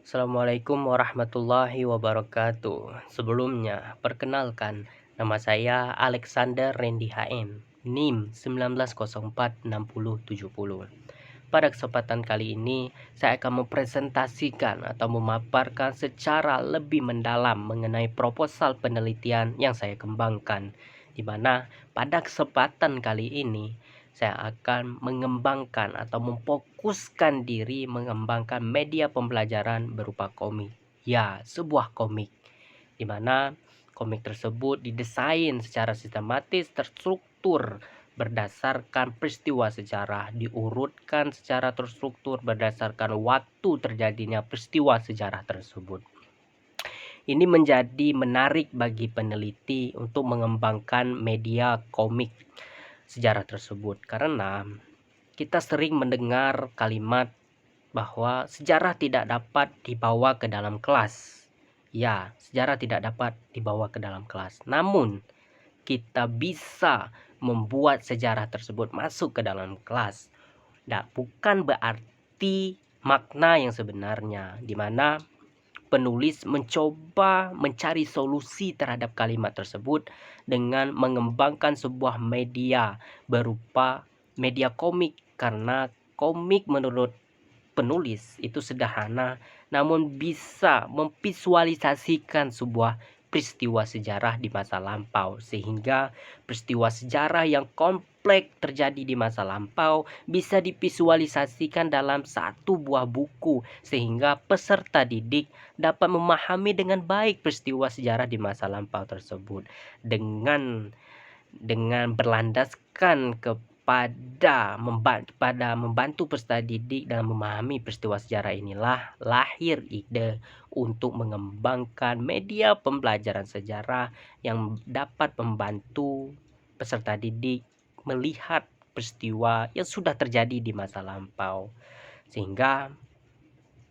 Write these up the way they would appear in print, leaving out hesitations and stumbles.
Assalamualaikum warahmatullahi wabarakatuh. Sebelumnya, perkenalkan, nama saya Alexander Randy HM, NIM 19046070. Pada kesempatan kali ini, saya akan mempresentasikan atau memaparkan secara lebih mendalam mengenai proposal penelitian yang saya kembangkan, di mana pada kesempatan kali ini saya akan mengembangkan atau memfokuskan diri mengembangkan media pembelajaran berupa komik. Ya, sebuah komik di mana komik tersebut didesain secara sistematis, terstruktur berdasarkan peristiwa sejarah, diurutkan secara terstruktur berdasarkan waktu terjadinya peristiwa sejarah tersebut. Ini menjadi menarik bagi peneliti untuk mengembangkan media komik sejarah tersebut karena kita sering mendengar kalimat bahwa sejarah tidak dapat dibawa ke dalam kelas. Ya, sejarah tidak dapat dibawa ke dalam kelas. Namun, kita bisa membuat sejarah tersebut masuk ke dalam kelas. Nah, bukan berarti makna yang sebenarnya, di mana penulis mencoba mencari solusi terhadap kalimat tersebut dengan mengembangkan sebuah media berupa media komik, karena komik menurut penulis itu sederhana namun bisa memvisualisasikan sebuah peristiwa sejarah di masa lampau, sehingga peristiwa sejarah yang kompleks terjadi di masa lampau bisa divisualisasikan dalam satu buah buku sehingga peserta didik dapat memahami dengan baik peristiwa sejarah di masa lampau tersebut dengan berlandaskan kepada membantu peserta didik dalam memahami peristiwa sejarah. Inilah lahir ide untuk mengembangkan media pembelajaran sejarah yang dapat membantu peserta didik melihat peristiwa yang sudah terjadi di masa lampau, sehingga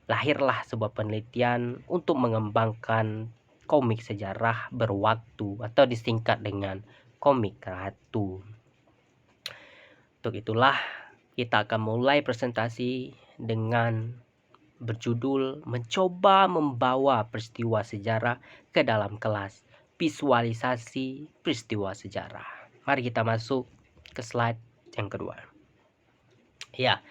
lahirlah sebuah penelitian untuk mengembangkan komik sejarah berwaktu atau disingkat dengan komik ratu. Untuk itulah kita akan mulai presentasi dengan berjudul mencoba membawa peristiwa sejarah ke dalam kelas, visualisasi peristiwa sejarah. Mari kita masuk ke slide yang kedua. Ya,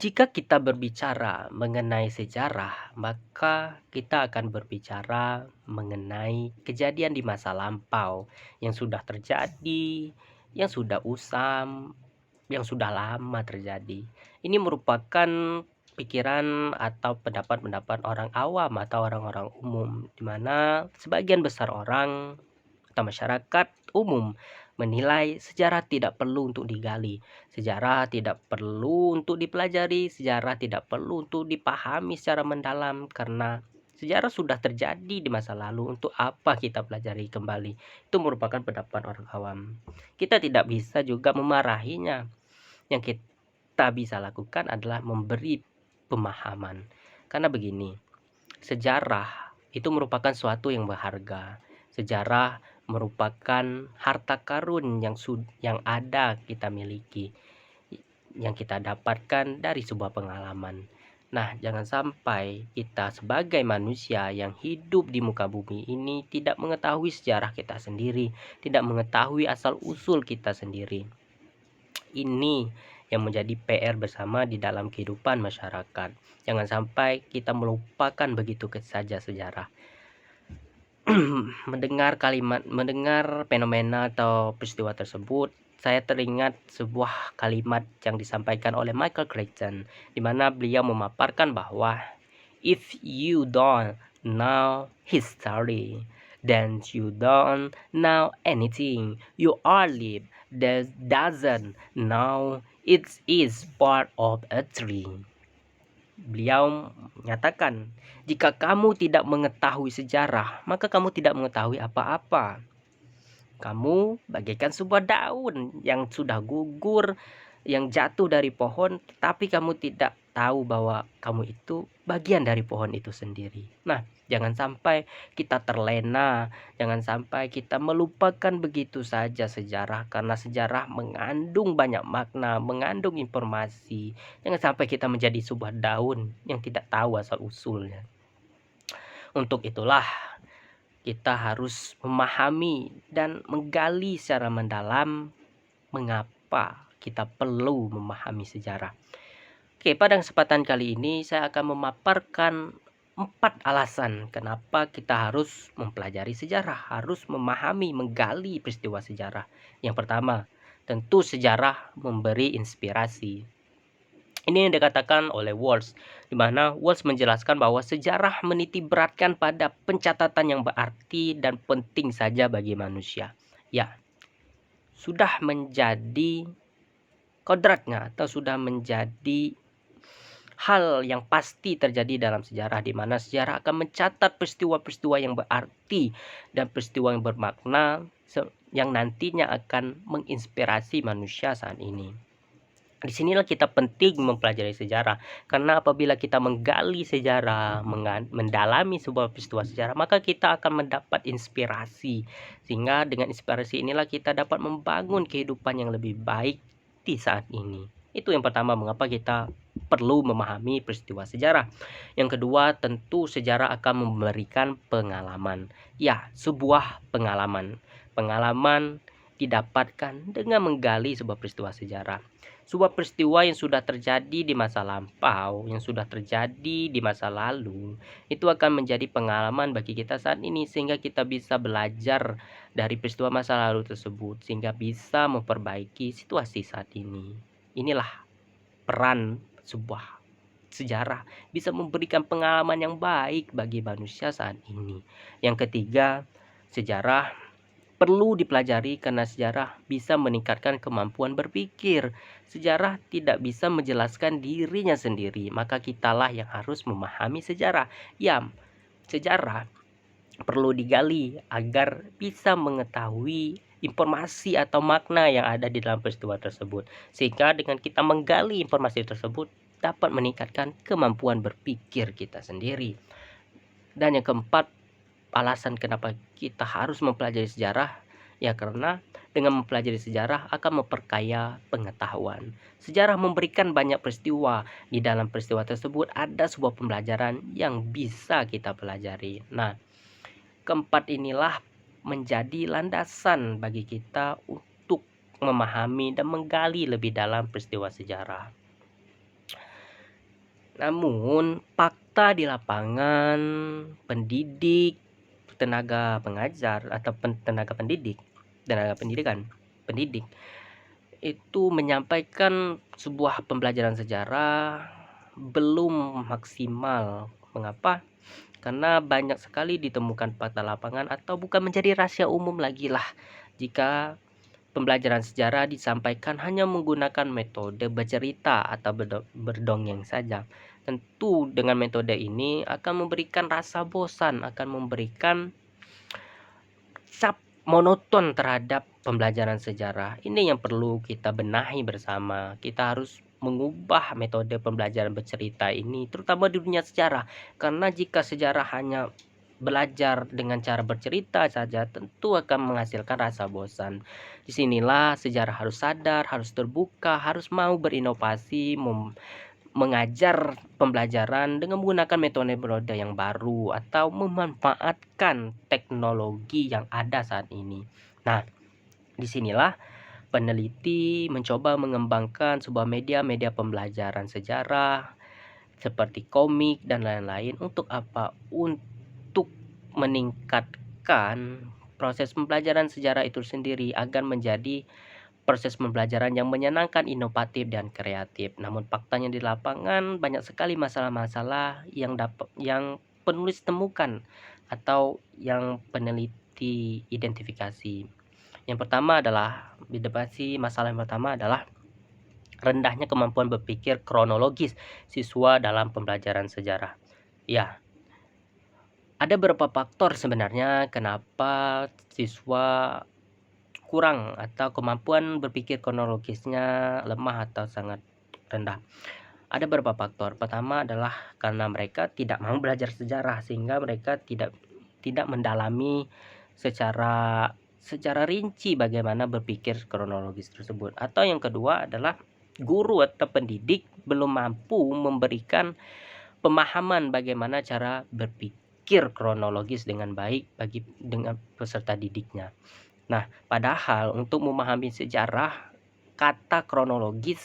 jika kita berbicara mengenai sejarah, maka kita akan berbicara mengenai kejadian di masa lampau yang sudah terjadi, yang sudah usang, yang sudah lama terjadi. Ini merupakan pikiran atau pendapat-pendapat orang awam atau orang-orang umum, di mana sebagian besar orang atau masyarakat umum menilai sejarah tidak perlu untuk digali, sejarah tidak perlu untuk dipelajari, sejarah tidak perlu untuk dipahami secara mendalam karena sejarah sudah terjadi di masa lalu, untuk apa kita pelajari kembali. Itu merupakan pendapat orang awam. Kita tidak bisa juga memarahinya. Yang kita bisa lakukan adalah memberi pemahaman. Karena begini, sejarah itu merupakan suatu yang berharga. Sejarah merupakan harta karun yang ada kita miliki, yang kita dapatkan dari sebuah pengalaman. Nah, jangan sampai kita sebagai manusia yang hidup di muka bumi ini tidak mengetahui sejarah kita sendiri, tidak mengetahui asal-usul kita sendiri. Ini yang menjadi PR bersama di dalam kehidupan masyarakat. Jangan sampai kita melupakan begitu saja sejarah. mendengar fenomena atau peristiwa tersebut, saya teringat sebuah kalimat yang disampaikan oleh Michael Crichton, di mana beliau memaparkan bahwa if you don't know history, then you don't know anything. You are live that doesn't know it is part of a tree. Beliau menyatakan, jika kamu tidak mengetahui sejarah, maka kamu tidak mengetahui apa-apa. Kamu bagaikan sebuah daun yang sudah gugur, yang jatuh dari pohon, tapi kamu tidak tahu bahwa kamu itu bagian dari pohon itu sendiri. Nah, jangan sampai kita terlena, jangan sampai kita melupakan begitu saja sejarah, karena sejarah mengandung banyak makna, mengandung informasi. Jangan sampai kita menjadi sebuah daun yang tidak tahu asal usulnya. Untuk itulah kita harus memahami dan menggali secara mendalam mengapa kita perlu memahami sejarah. Oke, pada kesempatan kali ini saya akan memaparkan 4 alasan kenapa kita harus mempelajari sejarah, harus memahami, menggali peristiwa sejarah. Yang pertama, tentu sejarah memberi inspirasi. Ini yang dikatakan oleh Walsh, di mana Walsh menjelaskan bahwa sejarah menitikberatkan pada pencatatan yang berarti dan penting saja bagi manusia. Ya, sudah menjadi kodratnya atau sudah menjadi hal yang pasti terjadi dalam sejarah, di mana sejarah akan mencatat peristiwa-peristiwa yang berarti dan peristiwa yang bermakna yang nantinya akan menginspirasi manusia saat ini. Disinilah kita penting mempelajari sejarah, karena apabila kita menggali sejarah, mendalami sebuah peristiwa sejarah, maka kita akan mendapat inspirasi, sehingga dengan inspirasi inilah kita dapat membangun kehidupan yang lebih baik di saat ini. Itu yang pertama, mengapa kita perlu memahami peristiwa sejarah. Yang kedua, tentu sejarah akan memberikan pengalaman. Ya, sebuah pengalaman. Pengalaman didapatkan dengan menggali sebuah peristiwa sejarah. Sebuah peristiwa yang sudah terjadi di masa lampau, yang sudah terjadi di masa lalu, itu akan menjadi pengalaman bagi kita saat ini, sehingga kita bisa belajar dari peristiwa masa lalu tersebut, sehingga bisa memperbaiki situasi saat ini. Inilah peran sebuah sejarah, bisa memberikan pengalaman yang baik bagi manusia saat ini. Yang ketiga, sejarah perlu dipelajari karena sejarah bisa meningkatkan kemampuan berpikir. Sejarah tidak bisa menjelaskan dirinya sendiri, maka kitalah yang harus memahami sejarah. Ya, sejarah perlu digali agar bisa mengetahui informasi atau makna yang ada di dalam peristiwa tersebut. Sehingga dengan kita menggali informasi tersebut dapat meningkatkan kemampuan berpikir kita sendiri. Dan yang keempat, alasan kenapa kita harus mempelajari sejarah, ya karena dengan mempelajari sejarah akan memperkaya pengetahuan. Sejarah memberikan banyak peristiwa. Di dalam peristiwa tersebut ada sebuah pembelajaran yang bisa kita pelajari. Nah, keempat inilah menjadi landasan bagi kita untuk memahami dan menggali lebih dalam peristiwa sejarah. Namun, fakta di lapangan, pendidik, tenaga pengajar atau tenaga pendidikan, pendidik itu menyampaikan sebuah pembelajaran sejarah belum maksimal. Mengapa? Karena banyak sekali ditemukan fakta lapangan atau bukan menjadi rahasia umum lagi lah jika pembelajaran sejarah disampaikan hanya menggunakan metode bercerita atau berdongeng saja. Tentu dengan metode ini akan memberikan rasa bosan, akan memberikan cap monoton terhadap pembelajaran sejarah. Ini yang perlu kita benahi bersama. Kita harus mengubah metode pembelajaran bercerita ini, terutama di dunia sejarah. Karena jika sejarah hanya belajar dengan cara bercerita saja, tentu akan menghasilkan rasa bosan. Disinilah sejarah harus sadar, harus terbuka, harus mau berinovasi, mengajar pembelajaran dengan menggunakan metode-metode yang baru atau memanfaatkan teknologi yang ada saat ini. Nah, disinilah peneliti mencoba mengembangkan sebuah media pembelajaran sejarah seperti komik dan lain-lain. Untuk apa? Untuk meningkatkan proses pembelajaran sejarah itu sendiri agar menjadi proses pembelajaran yang menyenangkan, inovatif, dan kreatif. Namun faktanya di lapangan banyak sekali masalah-masalah yang penulis temukan atau yang peneliti identifikasi. Yang pertama adalah masalah yang pertama adalah rendahnya kemampuan berpikir kronologis siswa dalam pembelajaran sejarah. Ya, ada beberapa faktor sebenarnya kenapa siswa kurang atau kemampuan berpikir kronologisnya lemah atau sangat rendah. Ada beberapa faktor. Pertama adalah karena mereka tidak mau belajar sejarah, sehingga mereka tidak mendalami secara rinci bagaimana berpikir kronologis tersebut. Atau yang kedua adalah guru atau pendidik belum mampu memberikan pemahaman bagaimana cara berpikir berpikir kronologis dengan baik dengan peserta didiknya. Nah, padahal untuk memahami sejarah, kata kronologis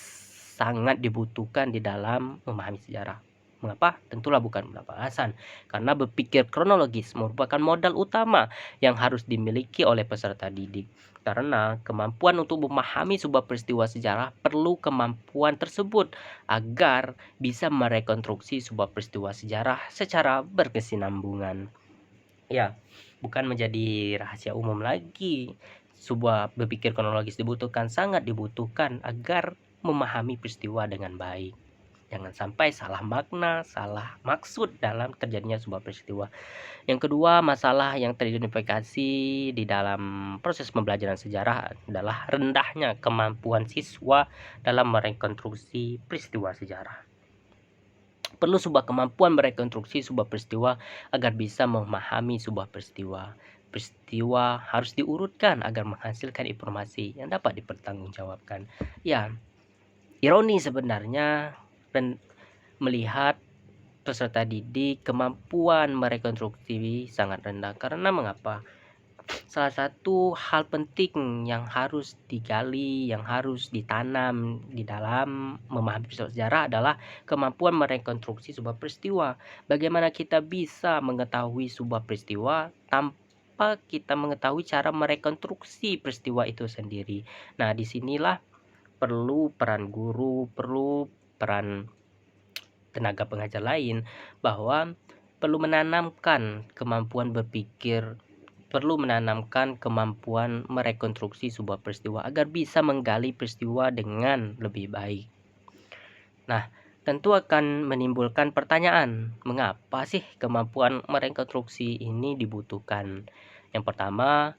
sangat dibutuhkan di dalam memahami sejarah. Mengapa? Tentulah bukan tanpa alasan. Karena berpikir kronologis merupakan modal utama yang harus dimiliki oleh peserta didik. Karena kemampuan untuk memahami sebuah peristiwa sejarah perlu kemampuan tersebut agar bisa merekonstruksi sebuah peristiwa sejarah secara berkesinambungan. Ya, bukan menjadi rahasia umum lagi. Sebuah berpikir kronologis sangat dibutuhkan agar memahami peristiwa dengan baik. Jangan sampai salah makna, salah maksud dalam terjadinya sebuah peristiwa. Yang kedua, masalah yang teridentifikasi di dalam proses pembelajaran sejarah adalah rendahnya kemampuan siswa dalam merekonstruksi peristiwa sejarah. Perlu sebuah kemampuan merekonstruksi sebuah peristiwa agar bisa memahami sebuah peristiwa. Peristiwa harus diurutkan agar menghasilkan informasi yang dapat dipertanggungjawabkan. Ya, ironi sebenarnya melihat peserta didik kemampuan merekonstruksi sangat rendah. Karena mengapa? Salah satu hal penting yang harus digali, yang harus ditanam di dalam memahami peristiwa sejarah adalah kemampuan merekonstruksi sebuah peristiwa. Bagaimana kita bisa mengetahui sebuah peristiwa tanpa kita mengetahui cara merekonstruksi peristiwa itu sendiri. Nah, disinilah perlu peran guru, perlu peran tenaga pengajar lain, bahwa perlu menanamkan kemampuan berpikir, perlu menanamkan kemampuan merekonstruksi sebuah peristiwa agar bisa menggali peristiwa dengan lebih baik. Nah, tentu akan menimbulkan pertanyaan, mengapa sih kemampuan merekonstruksi ini dibutuhkan? Yang pertama,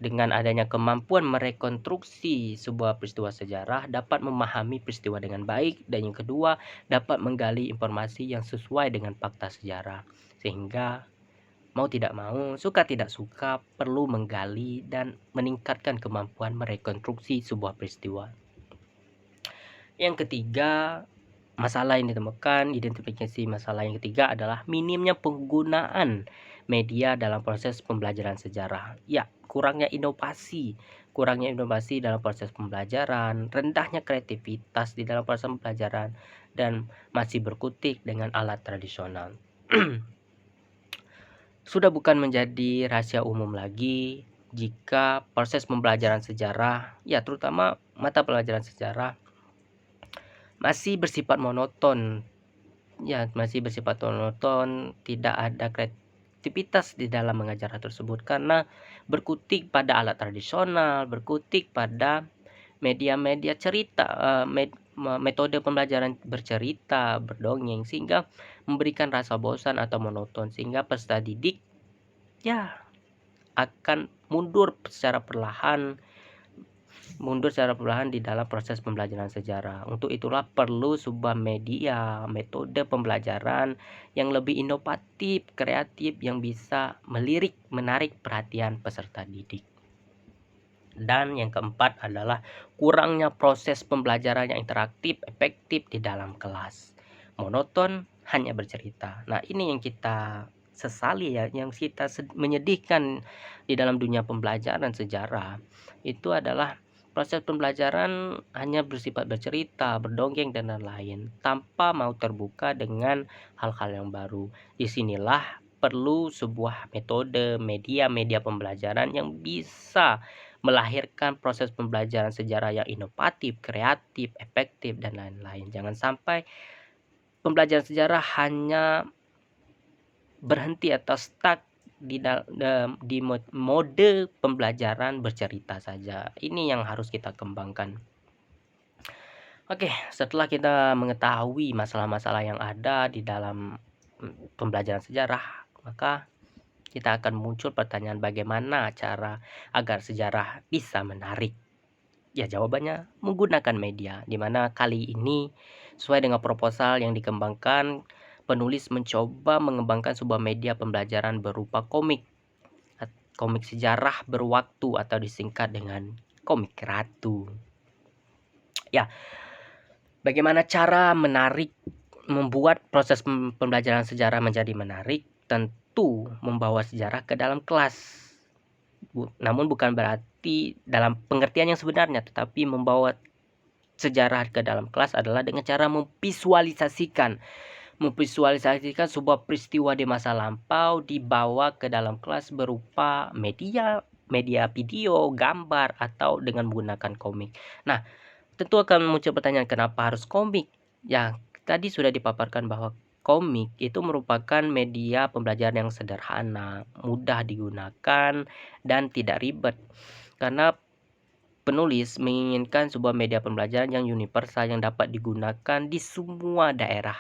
dengan adanya kemampuan merekonstruksi sebuah peristiwa sejarah dapat memahami peristiwa dengan baik, dan yang kedua dapat menggali informasi yang sesuai dengan fakta sejarah. Sehingga mau tidak mau, suka tidak suka, perlu menggali dan meningkatkan kemampuan merekonstruksi sebuah peristiwa. Yang ketiga, masalah yang ditemukan, identifikasi masalah yang ketiga adalah minimnya penggunaan media dalam proses pembelajaran sejarah. Ya, kurangnya inovasi dalam proses pembelajaran, rendahnya kreativitas di dalam proses pembelajaran, dan masih berkutik dengan alat tradisional. Sudah bukan menjadi rahasia umum lagi jika proses pembelajaran sejarah, ya terutama mata pelajaran sejarah, masih bersifat monoton. Ya, masih bersifat monoton, tidak ada kreativitas di dalam mengajar hal tersebut karena berkutik pada alat tradisional, berkutik pada media-media cerita, metode pembelajaran bercerita, berdongeng, sehingga memberikan rasa bosan atau monoton, sehingga peserta didik ya akan mundur secara perlahan di dalam proses pembelajaran sejarah. Untuk itulah perlu sebuah media, metode pembelajaran yang lebih inovatif, kreatif, yang bisa menarik perhatian peserta didik. Dan yang keempat adalah kurangnya proses pembelajaran yang interaktif, efektif di dalam kelas. Monoton, hanya bercerita. Nah, ini yang kita sesali ya, yang kita menyedihkan di dalam dunia pembelajaran sejarah. Itu adalah proses pembelajaran hanya bersifat bercerita, berdongeng, dan lain-lain, tanpa mau terbuka dengan hal-hal yang baru. Disinilah perlu sebuah metode, media pembelajaran yang bisa melahirkan proses pembelajaran sejarah yang inovatif, kreatif, efektif, dan lain-lain. Jangan sampai pembelajaran sejarah hanya berhenti atau stuck di mode pembelajaran bercerita saja. Ini yang harus kita kembangkan. Oke, setelah kita mengetahui masalah-masalah yang ada di dalam pembelajaran sejarah, maka kita akan muncul pertanyaan, bagaimana cara agar sejarah bisa menarik? Ya, jawabannya menggunakan media, di mana kali ini sesuai dengan proposal yang dikembangkan, penulis mencoba mengembangkan sebuah media pembelajaran berupa komik sejarah berwaktu atau disingkat dengan komik ratu. Ya, bagaimana cara membuat proses pembelajaran sejarah menjadi menarik? membantu membawa sejarah ke dalam kelas. Namun bukan berarti dalam pengertian yang sebenarnya, tetapi membawa sejarah ke dalam kelas adalah dengan cara memvisualisasikan sebuah peristiwa di masa lampau dibawa ke dalam kelas berupa media video, gambar, atau dengan menggunakan komik. Nah, tentu akan muncul pertanyaan, kenapa harus komik? Ya, tadi sudah dipaparkan bahwa komik itu merupakan media pembelajaran yang sederhana, mudah digunakan, dan tidak ribet. Karena penulis menginginkan sebuah media pembelajaran yang universal yang dapat digunakan di semua daerah.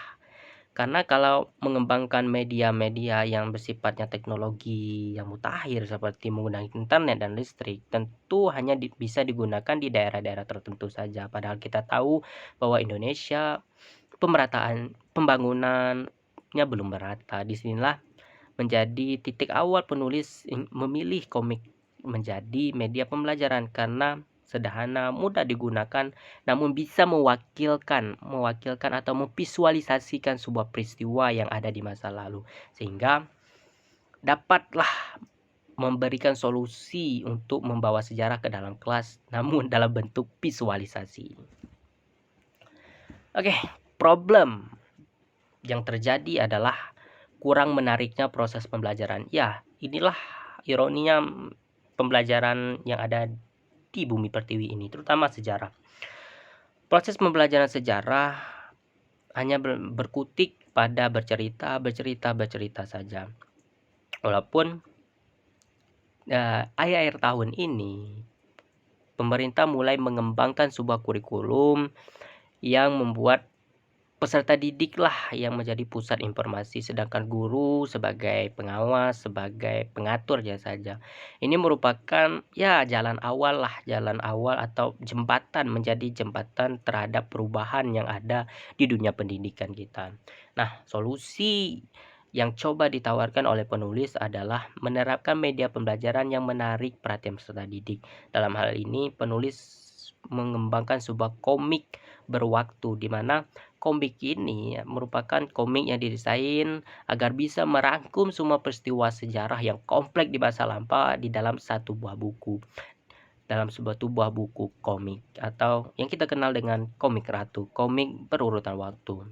Karena kalau mengembangkan media-media yang bersifatnya teknologi yang mutakhir seperti menggunakan internet dan listrik, tentu hanya bisa digunakan di daerah-daerah tertentu saja. Padahal kita tahu bahwa Indonesia pemerataan pembangunannya belum merata. Disinilah menjadi titik awal penulis memilih komik menjadi media pembelajaran, karena sederhana, mudah digunakan, namun bisa mewakilkan atau memvisualisasikan sebuah peristiwa yang ada di masa lalu, sehingga dapatlah memberikan solusi untuk membawa sejarah ke dalam kelas, namun dalam bentuk visualisasi. Oke, problem yang terjadi adalah kurang menariknya proses pembelajaran. Ya, inilah ironinya pembelajaran yang ada di bumi pertiwi ini, terutama sejarah. Proses pembelajaran sejarah hanya berkutik pada bercerita saja. Walaupun akhir tahun ini pemerintah mulai mengembangkan sebuah kurikulum yang membuat peserta didik lah yang menjadi pusat informasi, sedangkan guru sebagai pengawas, sebagai pengatur saja. Ini merupakan jalan awal atau menjadi jembatan terhadap perubahan yang ada di dunia pendidikan kita. Nah, solusi yang coba ditawarkan oleh penulis adalah menerapkan media pembelajaran yang menarik perhatian peserta didik. Dalam hal ini, penulis mengembangkan sebuah komik berwaktu, di mana komik ini merupakan komik yang didesain agar bisa merangkum semua peristiwa sejarah yang kompleks di masa lampau di dalam satu buah buku. Dalam sebuah buku komik atau yang kita kenal dengan komik ratu, komik berurutan waktu.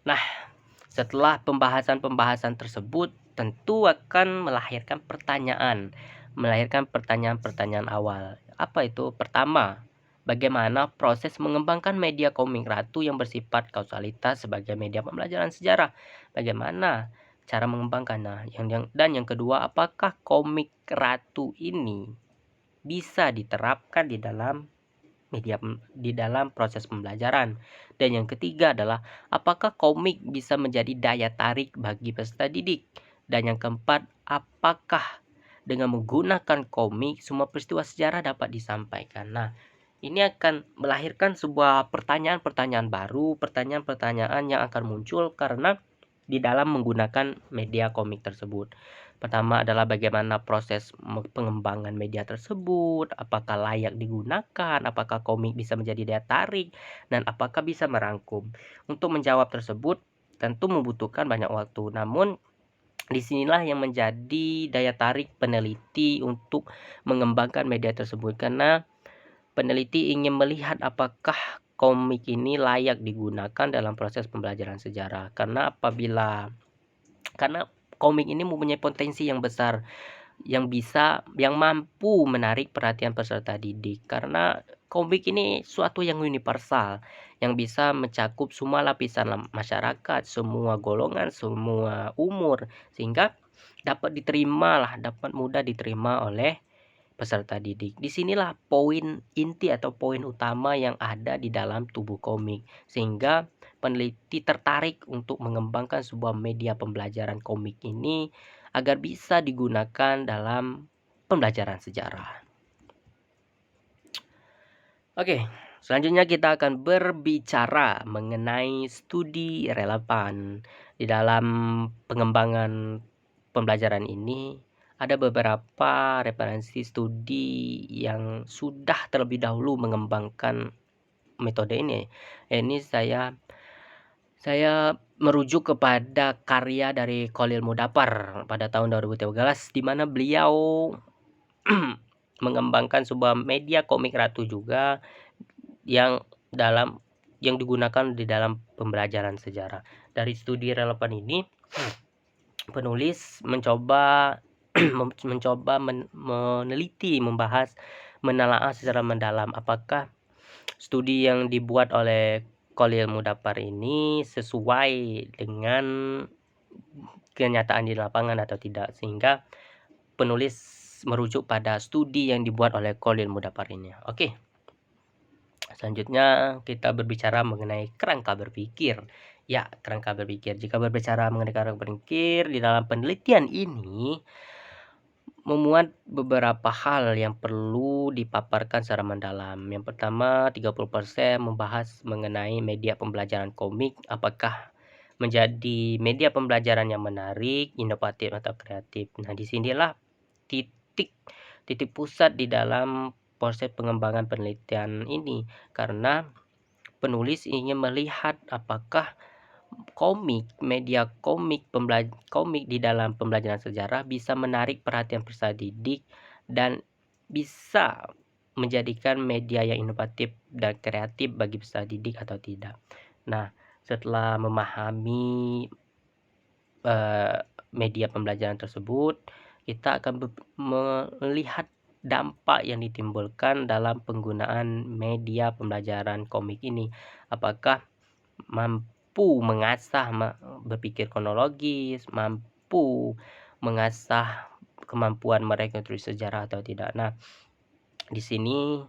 Nah, setelah pembahasan tersebut tentu akan melahirkan pertanyaan awal. Apa itu? Pertama, bagaimana proses mengembangkan media komik ratu yang bersifat kausalitas sebagai media pembelajaran sejarah? Bagaimana cara mengembangkannya? Dan yang kedua, apakah komik ratu ini bisa diterapkan di dalam proses pembelajaran? Dan yang ketiga adalah, apakah komik bisa menjadi daya tarik bagi peserta didik? Dan yang keempat, apakah dengan menggunakan komik semua peristiwa sejarah dapat disampaikan? Nah, ini akan melahirkan sebuah pertanyaan-pertanyaan baru, pertanyaan-pertanyaan yang akan muncul karena di dalam menggunakan media komik tersebut. Pertama adalah bagaimana proses pengembangan media tersebut, apakah layak digunakan, apakah komik bisa menjadi daya tarik, dan apakah bisa merangkum. Untuk menjawab tersebut tentu membutuhkan banyak waktu, namun disinilah yang menjadi daya tarik peneliti untuk mengembangkan media tersebut, karena peneliti ingin melihat apakah komik ini layak digunakan dalam proses pembelajaran sejarah. Karena komik ini mempunyai potensi yang besar yang mampu menarik perhatian peserta didik, karena komik ini suatu yang universal yang bisa mencakup semua lapisan masyarakat, semua golongan, semua umur, sehingga dapat mudah diterima oleh peserta didik. Disinilah poin inti atau poin utama yang ada di dalam tubuh komik, sehingga peneliti tertarik untuk mengembangkan sebuah media pembelajaran komik ini agar bisa digunakan dalam pembelajaran sejarah. Oke, selanjutnya kita akan berbicara mengenai studi relevan. Di dalam pengembangan pembelajaran ini ada beberapa referensi studi yang sudah terlebih dahulu mengembangkan metode ini. Ini saya merujuk kepada karya dari Khalil Mudafar pada tahun 2013, di mana beliau mengembangkan sebuah media komik ratu juga yang digunakan di dalam pembelajaran sejarah. Dari studi relevan ini, penulis mencoba meneliti, membahas, menelaah secara mendalam apakah studi yang dibuat oleh Khalil Mudafar ini sesuai dengan kenyataan di lapangan atau tidak, sehingga penulis merujuk pada studi yang dibuat oleh Khalil Mudafar ini. Oke. Selanjutnya kita berbicara mengenai kerangka berpikir. Ya, kerangka berpikir. Jika berbicara mengenai kerangka berpikir, di dalam penelitian ini memuat beberapa hal yang perlu dipaparkan secara mendalam. Yang pertama, 30% membahas mengenai media pembelajaran komik, apakah menjadi media pembelajaran yang menarik, inovatif atau kreatif. Nah, disinilah titik pusat di dalam proses pengembangan penelitian ini, karena penulis ingin melihat apakah media komik di dalam pembelajaran sejarah bisa menarik perhatian peserta didik dan bisa menjadikan media yang inovatif dan kreatif bagi peserta didik atau tidak. Nah, setelah memahami media pembelajaran tersebut, kita akan melihat dampak yang ditimbulkan dalam penggunaan media pembelajaran komik ini. Apakah mampu mengasah berpikir kronologis, mampu mengasah kemampuan mereka untuk sejarah atau tidak. Nah, di sini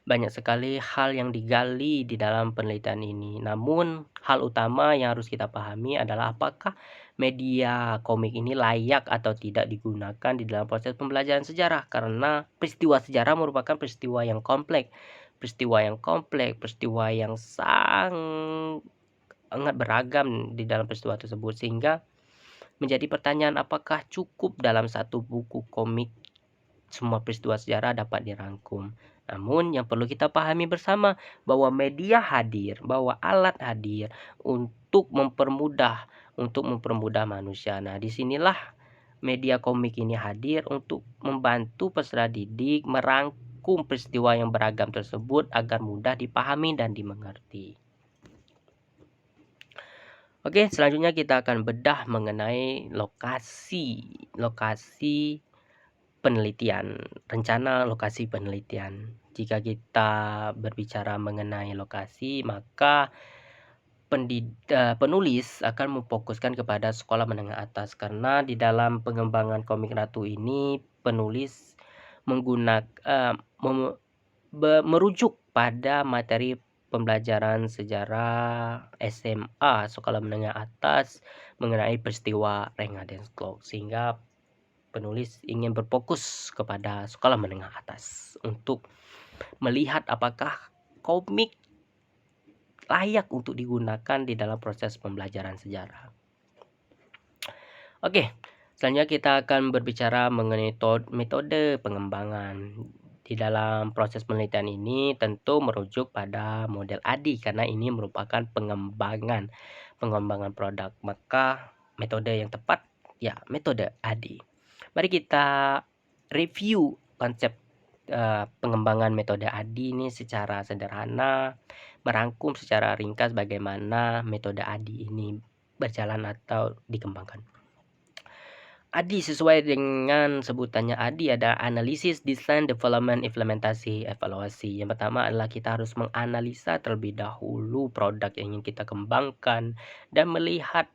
banyak sekali hal yang digali di dalam penelitian ini. Namun, hal utama yang harus kita pahami adalah apakah media komik ini layak atau tidak digunakan di dalam proses pembelajaran sejarah, karena peristiwa sejarah merupakan peristiwa yang kompleks, peristiwa yang sangat beragam di dalam peristiwa tersebut, sehingga menjadi pertanyaan apakah cukup dalam satu buku komik semua peristiwa sejarah dapat dirangkum. Namun yang perlu kita pahami bersama bahwa media hadir, bahwa alat hadir untuk mempermudah manusia. Nah, disinilah media komik ini hadir untuk membantu peserta didik merangkum peristiwa yang beragam tersebut agar mudah dipahami dan dimengerti. Oke, selanjutnya kita akan bedah mengenai lokasi penelitian, rencana lokasi penelitian. Jika kita berbicara mengenai lokasi, maka penulis akan memfokuskan kepada sekolah menengah atas, karena di dalam pengembangan komik ratu ini penulis merujuk pada materi pembelajaran sejarah SMA sekolah menengah atas mengenai peristiwa Rengadens Clock, sehingga penulis ingin berfokus kepada sekolah menengah atas untuk melihat apakah komik layak untuk digunakan di dalam proses pembelajaran sejarah. Oke, selanjutnya kita akan berbicara mengenai metode pengembangan. Di dalam proses penelitian ini tentu merujuk pada model ADI, karena ini merupakan pengembangan produk. Maka metode yang tepat ya metode ADI. Mari kita review konsep pengembangan metode ADI ini secara sederhana, merangkum secara ringkas bagaimana metode ADI ini berjalan atau dikembangkan. ADI sesuai dengan sebutannya, ADI ada analisis, desain, development, implementasi, evaluasi. Yang pertama adalah kita harus menganalisa terlebih dahulu produk yang ingin kita kembangkan dan melihat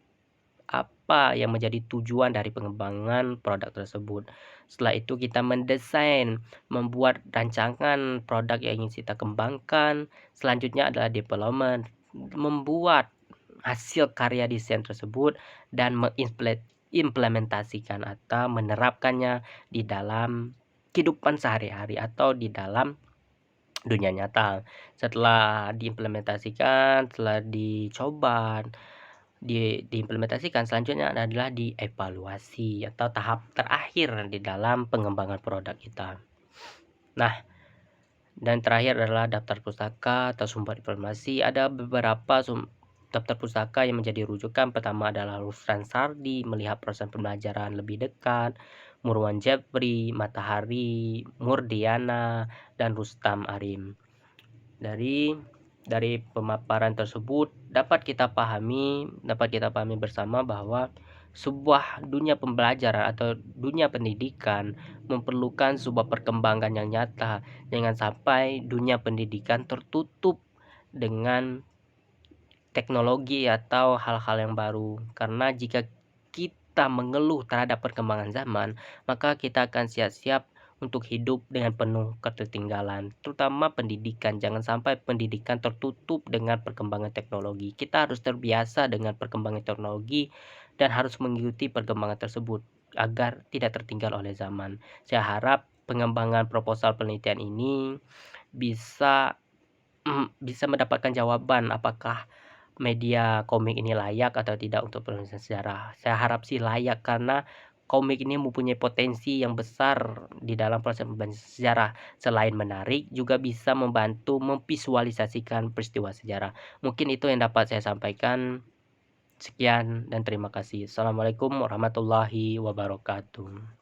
apa yang menjadi tujuan dari pengembangan produk tersebut. Setelah itu kita mendesain, membuat rancangan produk yang ingin kita kembangkan. Selanjutnya adalah development, membuat hasil karya desain tersebut dan mengimplementasikan atau menerapkannya di dalam kehidupan sehari-hari atau di dalam dunia nyata. Setelah diimplementasikan, setelah dicoba, diimplementasikan, selanjutnya adalah dievaluasi atau tahap terakhir di dalam pengembangan produk kita. Nah, dan terakhir adalah daftar pustaka atau sumber informasi. Ada beberapa Daftar pustaka yang menjadi rujukan pertama adalah Ruslan Sardi, Melihat Proses Pembelajaran Lebih Dekat, Murwan Jepri, Matahari Murdiana, dan Rustam Arim. Dari pemaparan tersebut dapat kita pahami bersama bahwa sebuah dunia pembelajaran atau dunia pendidikan memerlukan sebuah perkembangan yang nyata. Jangan sampai dunia pendidikan tertutup dengan teknologi atau hal-hal yang baru. Karena jika kita mengeluh terhadap perkembangan zaman, maka kita akan siap-siap untuk hidup dengan penuh ketertinggalan, terutama pendidikan. Jangan sampai pendidikan tertutup dengan perkembangan teknologi. Kita harus terbiasa dengan perkembangan teknologi dan harus mengikuti perkembangan tersebut agar tidak tertinggal oleh zaman. Saya harap pengembangan proposal penelitian ini bisa bisa mendapatkan jawaban apakah media komik ini layak atau tidak untuk penulisan sejarah. Saya harap sih layak karena komik ini mempunyai potensi yang besar di dalam proses pembelajaran sejarah. Selain menarik, juga bisa membantu memvisualisasikan peristiwa sejarah. Mungkin itu yang dapat saya sampaikan. Sekian dan terima kasih. Assalamualaikum warahmatullahi wabarakatuh.